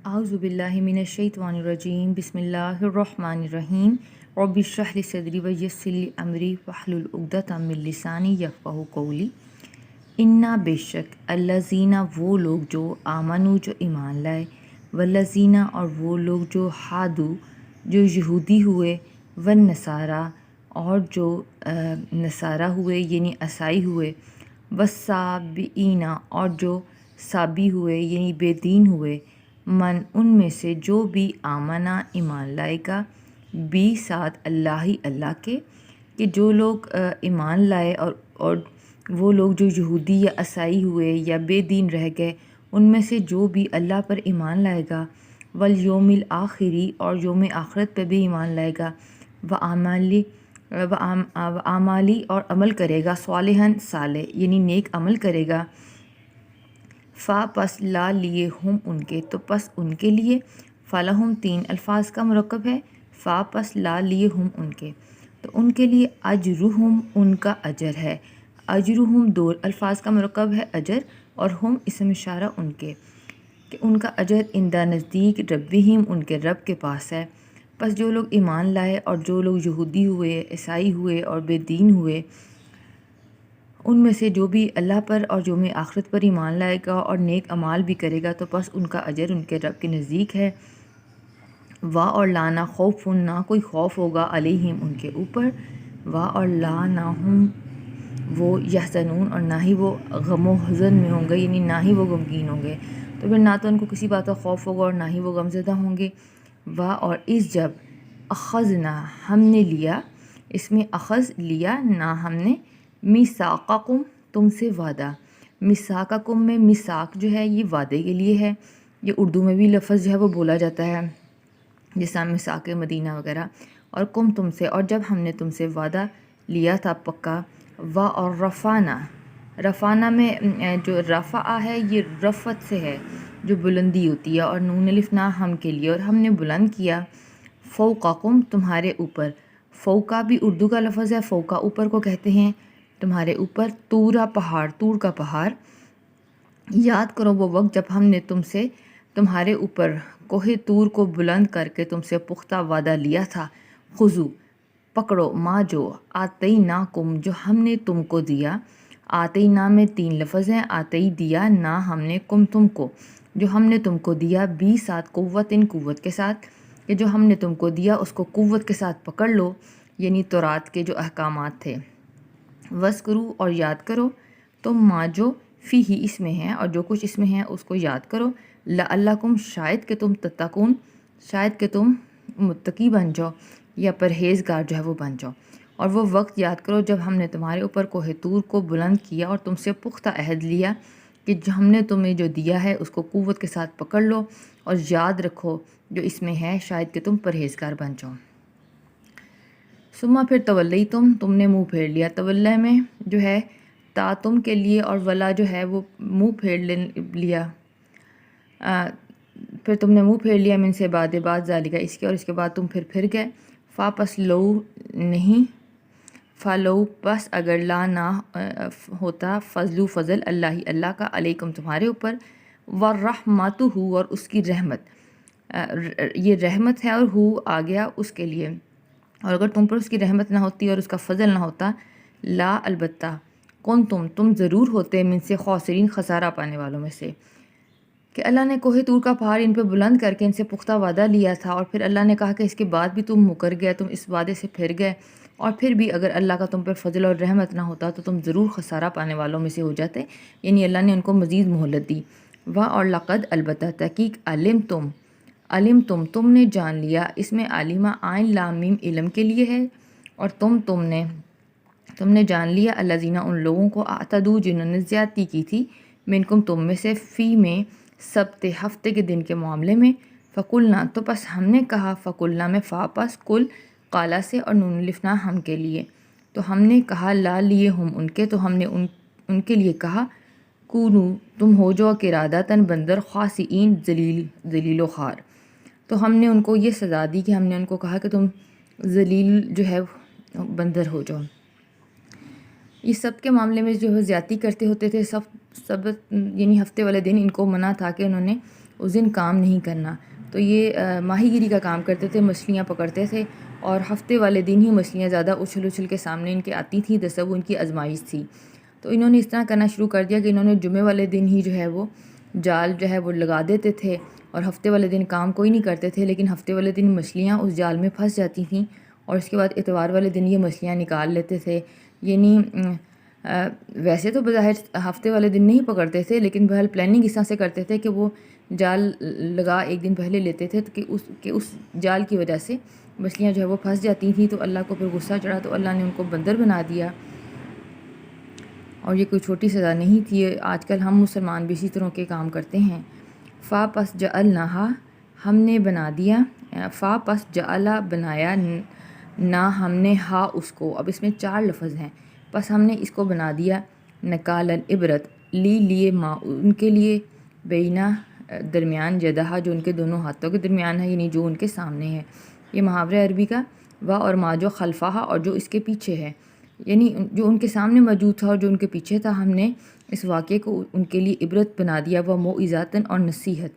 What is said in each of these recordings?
اعوذ باللہ من الشیطان الرجیم بسم اللہ الرحمن الرحیم رب اشرح لی صدری ویسر لی امری واحلل عقدۃ من لسانی یفقہوا قولی۔ انا بے شک الذین وہ لوگ جو آمنو جو ایمان لائے، والذین اور وہ لوگ جو ہادو جو یہودی ہوئے، والنصارا اور جو نصارہ ہوئے یعنی عیسائی ہوئے، والصابئین اور جو صابی ہوئے یعنی بے دین ہوئے، من ان میں سے جو بھی آمنا ایمان لائے گا، بھی ساتھ اللہ کے، کہ جو لوگ ایمان لائے اور وہ لوگ جو یہودی یا عیسائی ہوئے یا بے دین رہ گئے، ان میں سے جو بھی اللہ پر ایمان لائے گا، والیوم الآخری اور یوم آخرت پہ بھی ایمان لائے گا، وعملی اور عمل کرے گا، صالحاً صالح یعنی نیک عمل کرے گا، پس لا لیے ہم ان کے، تو پس ان کے لیے، فلہم تین الفاظ کا مرکب ہے، پس لا لیے ہم ان کے، تو ان کے لیے اجرہم ان کا اجر ہے، اجرہم دو الفاظ کا مرکب ہے اجر، اور ہم اسم اشارہ ان کے، کہ ان کا اجر اندہ نزدیک ربہم ان کے رب کے پاس ہے۔ پس جو لوگ ایمان لائے اور جو لوگ یہودی ہوئے، عیسائی ہوئے اور بے دین ہوئے، ان میں سے جو بھی اللہ پر اور یوم آخرت پر ایمان لائے گا اور نیک اعمال بھی کرے گا، تو پس ان کا اجر ان کے رب کے نزدیک ہے۔ اور لانا خوف نہ کوئی خوف ہوگا علیہم ان کے اوپر، اور لا نہ ہم وہ یحزنون اور نہ ہی وہ غم و حزن میں ہوں گے، یعنی نہ ہی وہ غمگین ہوں گے، تو پھر نہ تو ان کو کسی بات کا خوف ہوگا اور نہ ہی وہ غمزدہ ہوں گے۔ اور اس جب اخذنا ہم نے لیا، اس میں اخذ لیا نہ ہم نے، میثاقکم تم سے وعدہ، میثاقکم میں میثاق جو ہے یہ وعدے کے لیے ہے، یہ اردو میں بھی لفظ جو ہے وہ بولا جاتا ہے جیسا میثاق مدینہ وغیرہ، اور کم تم سے، اور جب ہم نے تم سے وعدہ لیا تھا پکا، اور رفعنا میں جو رفع ہے یہ رفعت سے ہے جو بلندی ہوتی ہے، اور نون الف نہ ہم کے لیے، اور ہم نے بلند کیا فوقکم تمہارے اوپر، فوقا بھی اردو کا لفظ ہے، فوقا اوپر کو کہتے ہیں، تمہارے اوپر طورا پہاڑ، طور کا پہاڑ، یاد کرو وہ وقت جب ہم نے تم سے تمہارے اوپر کوہ طور کو بلند کر کے تم سے پختہ وعدہ لیا تھا، خذو پکڑو، ما جو آتیناکم جو ہم نے تم کو دیا، آتینا میں تین لفظ ہیں، آتی دیا، نہ ہم نے، کم تم کو، جو ہم نے تم کو دیا، بھی ساتھ قوت قوت کے ساتھ، کہ جو ہم نے تم کو دیا اس کو قوت کے ساتھ پکڑ لو، یعنی تورات کے جو احکامات تھے، وذکروا اور یاد کرو، تم ما جو فیہ اس میں ہے اور جو کچھ اس میں ہے اس کو یاد کرو، لعلکم شاید کہ تم تتقون، شاید کہ تم متقی بن جاؤ یا پرہیزگار جو ہے وہ بن جاؤ۔ اور وہ وقت یاد کرو جب ہم نے تمہارے اوپر کوہ طور کو بلند کیا اور تم سے پختہ عہد لیا کہ جو ہم نے تمہیں جو دیا ہے اس کو قوت کے ساتھ پکڑ لو اور یاد رکھو جو اس میں ہے، شاید کہ تم پرہیزگار بن جاؤ۔ ثم پھر تم نے منہ پھیر لیا، تولی میں جو ہے تا تم کے لیے اور ولا جو ہے وہ منہ پھیر لیا، پھر تم نے منہ پھیر لیا، من سے بعد ذالک اس کے، اور اس کے بعد تم پھر گئے، پس لو نہیں، فلو پس اگر لا نہ ہوتا، فضل اللہ کا، علیکم تمہارے اوپر، ورحمتہ اور اس کی رحمت، یہ رحمت ہے اور ہو آ گیا اس کے لیے، اور اگر تم پر اس کی رحمت نہ ہوتی اور اس کا فضل نہ ہوتا، لا البتہ کون تم ضرور ہوتے، من سے خاسرین خسارہ پانے والوں میں سے، کہ اللہ نے کوہ طور کا پہاڑ ان پہ بلند کر کے ان سے پختہ وعدہ لیا تھا، اور پھر اللہ نے کہا کہ اس کے بعد بھی تم مکر گئے، تم اس وعدے سے پھر گئے، اور پھر بھی اگر اللہ کا تم پر فضل اور رحمت نہ ہوتا تو تم ضرور خسارہ پانے والوں میں سے ہو جاتے، یعنی اللہ نے ان کو مزید مہلت دی۔ اور لقد البتہ تحقیق تم نے جان لیا، اس میں عالمہ عین لام میم علم کے لیے ہے، اور تم نے جان لیا الذین ان لوگوں کو اعتدوا جنہوں نے زیادتی کی تھی، منکم تم میں سے، فی میں سبت ہفتے کے دن کے معاملے میں، فقلنا تو پس ہم نے کہا، فقلنا میں پس کل قالا سے اور نون الف ہم کے لیے، تو ہم نے کہا لا لیے ہم ان کے، تو ہم نے ان کے لیے کہا کونو تم ہو جو قرادتاً بندر، خاسئین ذلیل و خوار، تو ہم نے ان کو یہ سزا دی کہ ہم نے ان کو کہا کہ تم ذلیل جو ہے بندر ہو جاؤ۔ یہ سب کے معاملے میں جو ہے زیادتی کرتے ہوتے تھے، سب یعنی ہفتے والے دن ان کو منع تھا کہ انہوں نے اس دن کام نہیں کرنا۔ تو یہ ماہی گیری کا کام کرتے تھے، مچھلیاں پکڑتے تھے، اور ہفتے والے دن ہی مچھلیاں زیادہ اچھل اچھل کے سامنے ان کے آتی تھیں، تصور ان کی آزمائش تھی۔ تو انہوں نے اس طرح کرنا شروع کر دیا کہ انہوں نے جمعے والے دن ہی جو ہے وہ جال جو ہے وہ لگا دیتے تھے، اور ہفتے والے دن کام کوئی نہیں کرتے تھے، لیکن ہفتے والے دن مچھلیاں اس جال میں پھنس جاتی تھیں، اور اس کے بعد اتوار والے دن یہ مچھلیاں نکال لیتے تھے۔ یعنی ویسے تو بظاہر ہفتے والے دن نہیں پکڑتے تھے، لیکن بہرحال پلاننگ اس طرح سے کرتے تھے کہ وہ جال لگا ایک دن پہلے لیتے تھے کہ اس جال کی وجہ سے مچھلیاں جو ہے وہ پھنس جاتی تھیں۔ تو اللہ کو پھر غصہ چڑھا، تو اللہ نے ان کو بندر بنا دیا، اور یہ کوئی چھوٹی سزا نہیں تھی۔ آج کل ہم مسلمان بھی اسی طرح کے کام کرتے ہیں۔ فا پس جعلناہا، ہم نے بنا دیا، فا پس جعلا بنایا، نا ہم نے ہا اس کو، اب اس میں 4 لفظ ہیں، پس ہم نے اس کو بنا دیا نکالن عبرت، لیے ما ان کے لیے، بینہ درمیان، جدہا جو ان کے دونوں ہاتھوں کے درمیان ہے، یعنی جو ان کے سامنے ہے۔ یہ محاورہ عربی کا، و اور ما جو خلفہا اور جو اس کے پیچھے ہے، یعنی جو ان کے سامنے موجود تھا اور جو ان کے پیچھے تھا، ہم نے اس واقعے کو ان کے لیے عبرت بنا دیا، وہ موعظاتن اور نصیحت،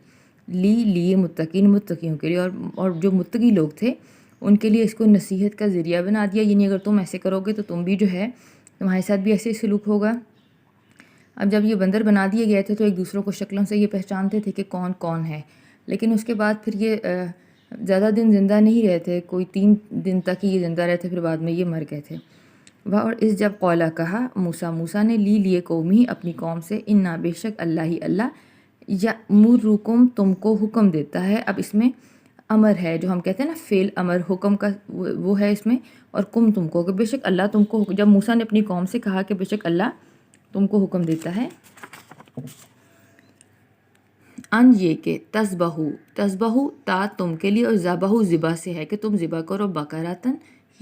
لیے متقین، متقیوں کے لیے، اور جو متقی لوگ تھے ان کے لیے اس کو نصیحت کا ذریعہ بنا دیا، یعنی اگر تم ایسے کرو گے تو تم بھی جو ہے تمہارے ساتھ بھی ایسے سلوک ہوگا۔ اب جب یہ بندر بنا دیے گئے تھے تو ایک دوسروں کو شکلوں سے یہ پہچانتے تھے کہ کون کون ہے، لیکن اس کے بعد پھر یہ زیادہ دن زندہ نہیں رہے تھے، کوئی 3 دن تک ہی یہ زندہ رہے تھے، پھر بعد میں یہ مر گئے تھے۔ وہ اور اس جب قولا کہا موسیٰ نے لیے قومی اپنی قوم سے، انا بے شک اللہ ہی اللہ، یأمرکم تم کو حکم دیتا ہے۔ اب اس میں امر ہے، جو ہم کہتے ہیں نا فعل امر، حکم کا وہ ہے اس میں، اور کم تم کو، کہ بے شک اللہ تم کو، جب موسیٰ نے اپنی قوم سے کہا کہ بے شک اللہ تم کو حکم دیتا ہے، ان یہ کہ تذبحو تا تم کے لیے، اور ذبحو ذبح سے ہے کہ تم ذبح کرو، بقرۃ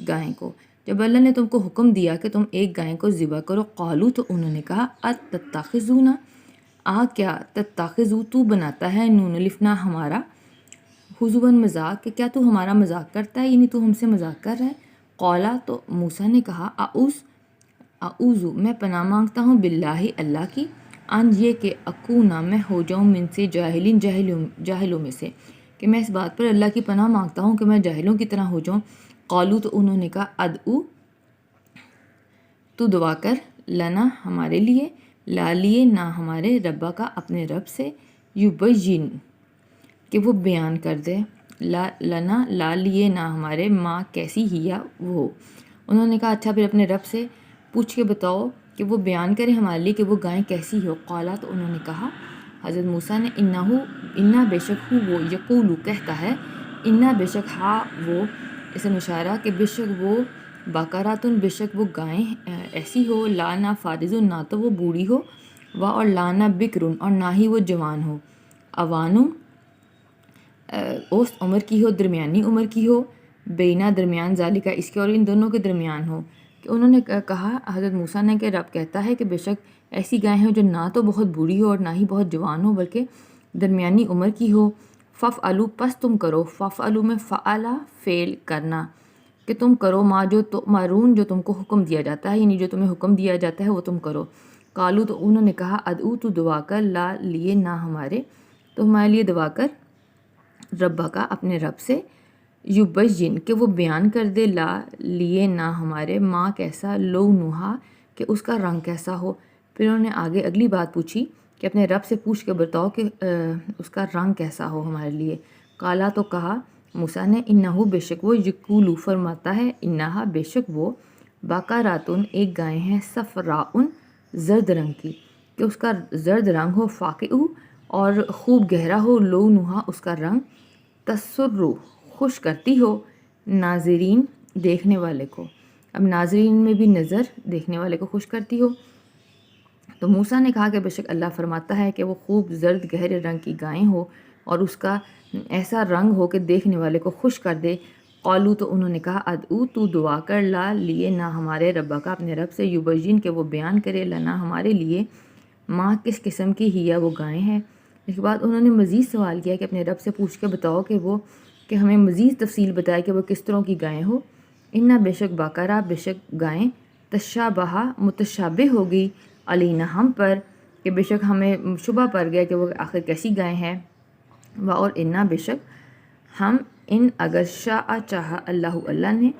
گائے کو۔ جب اللہ نے تم کو حکم دیا کہ تم ایک گائے کو ذبح کرو، قالو تو انہوں نے کہا اتتخذونا، کیا، تتخذو تو بناتا ہے، نون الف ہمارا، حضواً مذاق، کہ کیا تو ہمارا مذاق کرتا ہے، یعنی تو ہم سے مذاق کر رہا ہے۔ قولا تو موسیٰ نے کہا اعوذ میں پناہ مانگتا ہوں باللہ اللہ کی، ان یہ کہ اکونا میں ہو جاؤں من سے جاہلین جاہلوں میں سے، کہ میں اس بات پر اللہ کی پناہ مانگتا ہوں کہ میں جاہلوں کی طرح ہو جاؤں۔ قالو تو انہوں نے کہا ادعو تو دعا کر، لنا ہمارے لیے، لا لیے نہ ہمارے، ربا کا اپنے رب سے، یبین کہ وہ بیان کر دے، لنا لا لیے نہ ہمارے، ماں کیسی ہی یا وہ۔ انہوں نے کہا اچھا پھر اپنے رب سے پوچھ کے بتاؤ کہ وہ بیان کرے ہمارے لیے کہ وہ گائیں کیسی ہو۔ قالا تو انہوں نے کہا حضرت موسیٰ نے، انا بے شک ہو وہ، یقولو کہتا ہے، انا بے شک ہا وہ، اس میں اشارہ کہ بے شک وہ، بقراتن بے شک وہ گائیں ایسی ہو، لانا فارضن نہ تو وہ بوڑھی ہو، و اور لانا بکرن اور نہ ہی وہ جوان ہو، اوانم اوسط عمر کی ہو، درمیانی عمر کی ہو، بینہ درمیان، ذالکہ اس کے اور ان دونوں کے درمیان ہو۔ کہ انہوں نے کہا حضرت موسیٰ نے کہ رب کہتا ہے کہ بے شک ایسی گائیں ہوں جو نہ تو بہت بوڑھی ہو اور نہ ہی بہت جوان ہو، بلکہ درمیانی عمر کی ہو۔ ففعلوا پس تم کرو، ففعلوا میں فعلا فعل کرنا، کہ تم کرو ما جو تؤمرون جو تم کو حکم دیا جاتا ہے، یعنی جو تمہیں حکم دیا جاتا ہے وہ تم کرو۔ قالو تو انہوں نے کہا ادعو تو دعا کر، لا لیے نہ ہمارے، تو ہمارے لیے دعا کر، ربا کا اپنے رب سے، یبین کہ وہ بیان کر دے، لا لیے نہ ہمارے، ماں کیسا، لونہا کہ اس کا رنگ کیسا ہو۔ پھر انہوں نے آگے اگلی بات پوچھی کہ اپنے رب سے پوچھ کے بتاؤ کہ اس کا رنگ کیسا ہو ہمارے لیے۔ قالا تو کہا موسیٰ نے، انہو بے شک وہ، یقولو فرماتا ہے، انہا بے شک وہ، بقراتن ایک گائے ہیں، صفراءن زرد رنگ کی، کہ اس کا زرد رنگ ہو، فاقع اور خوب گہرا ہو، لونہا اس کا رنگ، تسر خوش کرتی ہو، ناظرین دیکھنے والے کو۔ اب ناظرین میں بھی نظر، دیکھنے والے کو خوش کرتی ہو۔ تو موسیٰ نے کہا کہ بے شک اللہ فرماتا ہے کہ وہ خوب زرد گہرے رنگ کی گائیں ہو اور اس کا ایسا رنگ ہو کہ دیکھنے والے کو خوش کر دے۔ قالو تو انہوں نے کہا ادعو تو دعا کر، لا لیے نہ ہمارے، ربا کا اپنے رب سے، یبین کہ وہ بیان کرے، لنا ہمارے لیے، ماں کس قسم کی ہی یا وہ گائیں ہیں۔ اس کے بعد انہوں نے مزید سوال کیا کہ اپنے رب سے پوچھ کے بتاؤ کہ ہمیں مزید تفصیل بتائے کہ وہ کس طرح کی گائیں ہو۔ انا بے شک بقرہ بے شک گائیں، تشابہ متشابہ ہوگی، علینا ہم پر، کہ بے شک ہمیں شبہ پڑ گیا کہ وہ آخر کیسی گائیں ہیں۔ و اور انا بے شک ہم ان اگر شاء چاہا اللہ نے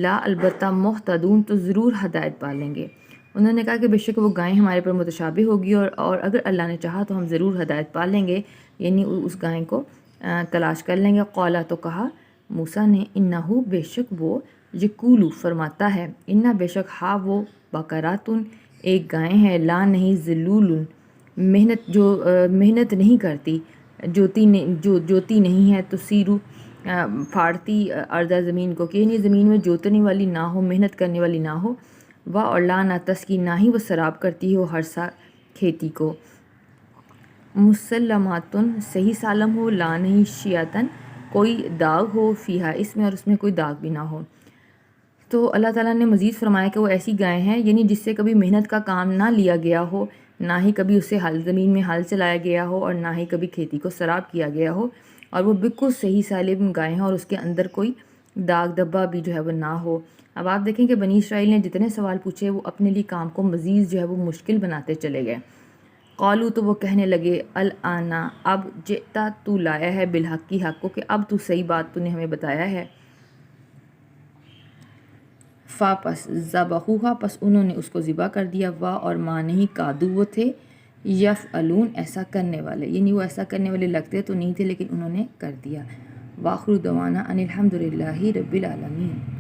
لا البتہ محتدون تو ضرور ہدایت پا لیں گے۔ انہوں نے کہا کہ بے شک وہ گائے ہمارے پر متشابہ ہوگی اور اگر اللہ نے چاہا تو ہم ضرور ہدایت پا لیں گے، یعنی اس گائے کو تلاش کر لیں گے۔ قولا تو کہا موسیٰ نے انہو بے شک وہ یقولو فرماتا ہے انا بے شک ہا وہ بقراتن ایک گائے ہے لا نہیں ذلول محنت نہیں کرتی جوتی نہیں ہے تو سیرو پھاڑتی ارضا زمین کو کہ یعنی زمین میں جوتنے والی نہ ہو، محنت کرنے والی نہ ہو، و اور لا نہ تسکی نہ ہی وہ سراب کرتی ہو ہر سا کھیتی کو، مسلماتن صحیح سالم ہو، لا نہیں شیاتن کوئی داغ ہو، فیہا اس میں اور اس میں کوئی داغ بھی نہ ہو۔ تو اللہ تعالیٰ نے مزید فرمایا کہ وہ ایسی گائے ہیں یعنی جس سے کبھی محنت کا کام نہ لیا گیا ہو، نہ ہی کبھی اسے زمین میں ہل چلایا گیا ہو، اور نہ ہی کبھی کھیتی کو سراب کیا گیا ہو، اور وہ بالکل صحیح سالم گائے ہیں اور اس کے اندر کوئی داغ دھبا بھی جو ہے وہ نہ ہو۔ اب آپ دیکھیں کہ بنی اسرائیل نے جتنے سوال پوچھے وہ اپنے لیے کام کو مزید جو ہے وہ مشکل بناتے چلے گئے۔ قالو تو وہ کہنے لگے الانا اب جئتا تو لایا ہے بالحق کی حق کو، کہ اب تو صحیح بات تو نے ہمیں بتایا ہے۔ فا پس ذبحوہا پس انہوں نے اس کو ذبح کر دیا، وا اور ما نہیں کادو وہ تھے یفعلون ایسا کرنے والے، یعنی وہ ایسا کرنے والے لگتے تو نہیں تھے لیکن انہوں نے کر دیا۔ واخر دعوانا ان الحمد للہ رب العالمین۔